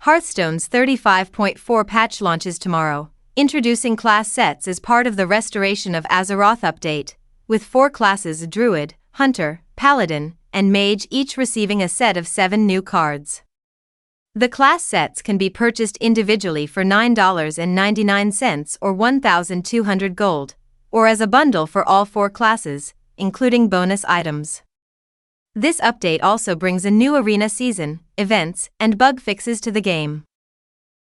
Hearthstone's 35.4 patch launches tomorrow, introducing class sets as part of the Restoration of Azeroth update, with 4 classes: Druid, Hunter, Paladin, and Mage, each receiving a set of 7 new cards. The class sets can be purchased individually for $9.99 or 1,200 gold, or as a bundle for all 4 classes, including bonus items. This update also brings a new arena season, events, and bug fixes to the game.